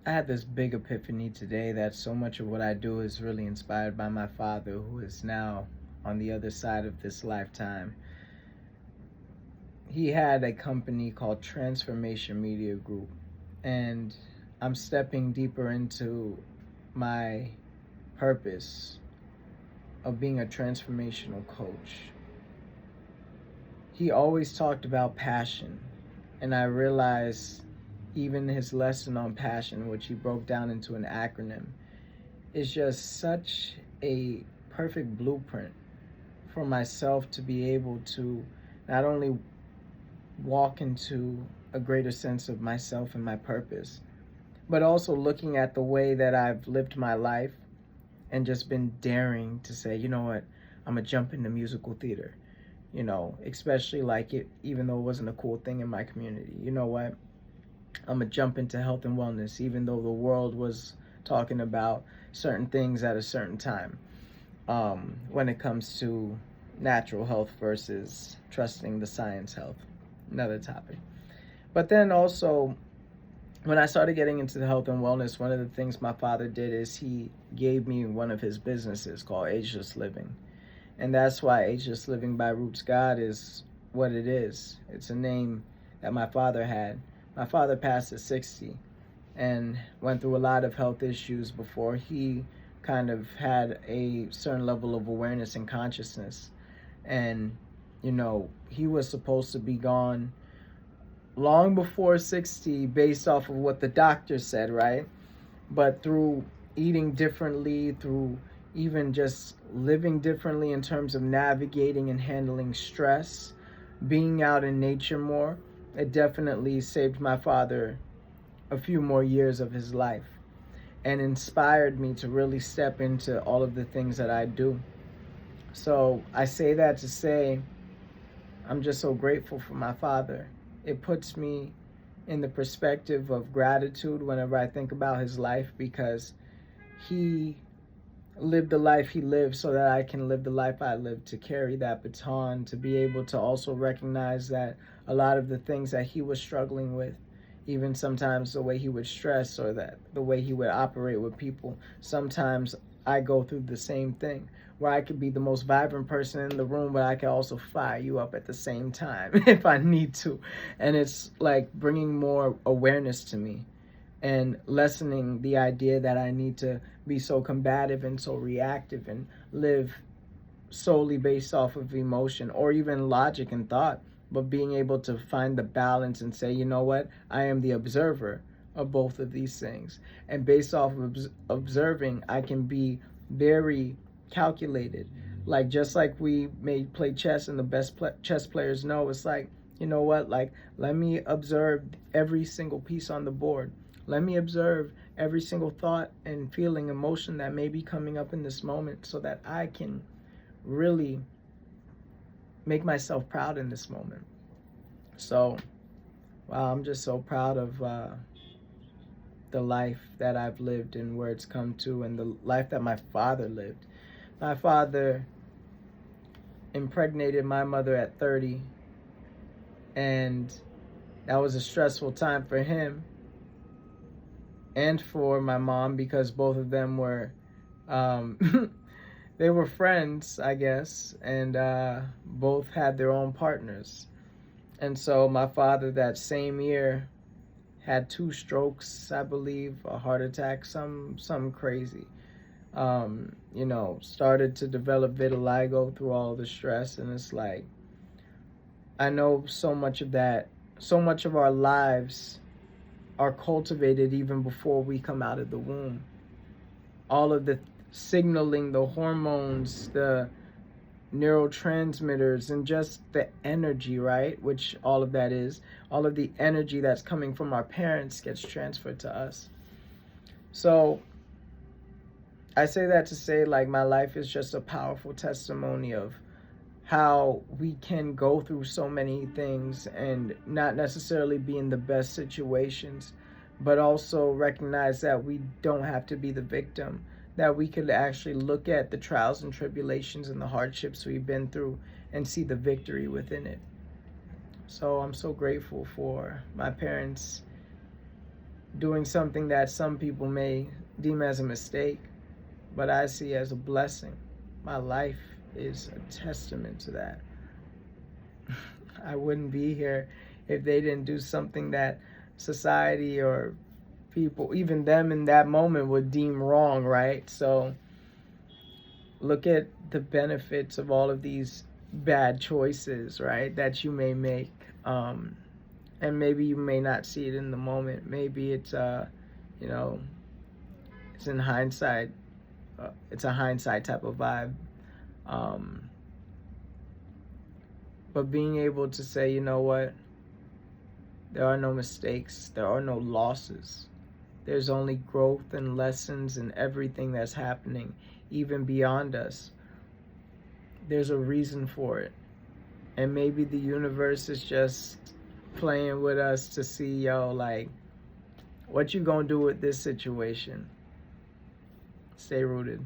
I had this big epiphany today that so much of what I do is really inspired by my father, who is now on the other side of this lifetime. He had a company called Transformation Media Group, and I'm stepping deeper into my purpose of being a transformational coach. He always talked about passion, and I realized even his lesson on passion, which he broke down into an acronym, is just such a perfect blueprint for myself to be able to not only walk into a greater sense of myself and my purpose, but also looking at the way that I've lived my life and just been daring to say, you know what, I'm gonna jump into musical theater. Especially like it, even though it wasn't a cool thing in my community. You know what? I'm gonna jump into health and wellness, even though the world was talking about certain things at a certain time. When it comes to natural health versus trusting the science health, another topic. But then also, when I started getting into the health and wellness, one of the things my father did is he gave me one of his businesses called Ageless Living. And that's why Ageless Living by Roots God is what it is. It's a name that my father had. My father passed at 60 and went through a lot of health issues before he kind of had a certain level of awareness and consciousness. And, he was supposed to be gone long before 60 based off of what the doctor said, right? But through eating differently, through even just living differently in terms of navigating and handling stress, being out in nature more, it definitely saved my father a few more years of his life and inspired me to really step into all of the things that I do. So I say that to say I'm just so grateful for my father. It puts me in the perspective of gratitude whenever I think about his life, because he lived the life he lived so that I can live the life I lived, to carry that baton, to be able to also recognize that a lot of the things that he was struggling with, even sometimes the way he would stress or that the way he would operate with people, sometimes I go through the same thing, where I could be the most vibrant person in the room, but I can also fire you up at the same time if I need to. And it's like bringing more awareness to me and lessening the idea that I need to be so combative and so reactive and live solely based off of emotion or even logic and thought, but being able to find the balance and say, you know what, I am the observer of both of these things. And based off of observing, I can be very calculated. Like, just like we may play chess and the best chess players know, it's like, you know what, like, let me observe every single piece on the board. Let me observe every single thought and feeling, emotion that may be coming up in this moment, so that I can really make myself proud in this moment. So, wow, I'm just so proud of the life that I've lived and where it's come to, and the life that my father lived. My father impregnated my mother at 30, and that was a stressful time for him and for my mom, because both of them were they were friends, I guess, and both had their own partners. And so my father that same year had 2 strokes, I believe, a heart attack, some crazy. Started to develop vitiligo through all the stress, and it's like, I know so much of our lives are cultivated even before we come out of the womb. All of the signaling, the hormones, the neurotransmitters, and just the energy, right? Which all of that is, all of the energy that's coming from our parents gets transferred to us. So I say that to say, like, my life is just a powerful testimony of how we can go through so many things and not necessarily be in the best situations, but also recognize that we don't have to be the victim, that we could actually look at the trials and tribulations and the hardships we've been through and see the victory within it. So I'm so grateful for my parents doing something that some people may deem as a mistake, but I see as a blessing. My life is a testament to that. I wouldn't be here if they didn't do something that society or people, even them in that moment, would deem wrong, right? So look at the benefits of all of these bad choices, right, that you may make. And maybe you may not see it in the moment. Maybe it's, you know, it's in hindsight. It's a hindsight type of vibe. But being able to say, you know what, there are no mistakes, there are no losses. There's only growth and lessons in everything that's happening, even beyond us. There's a reason for it. And maybe the universe is just playing with us to see, yo, like, what you gonna do with this situation? Stay rooted.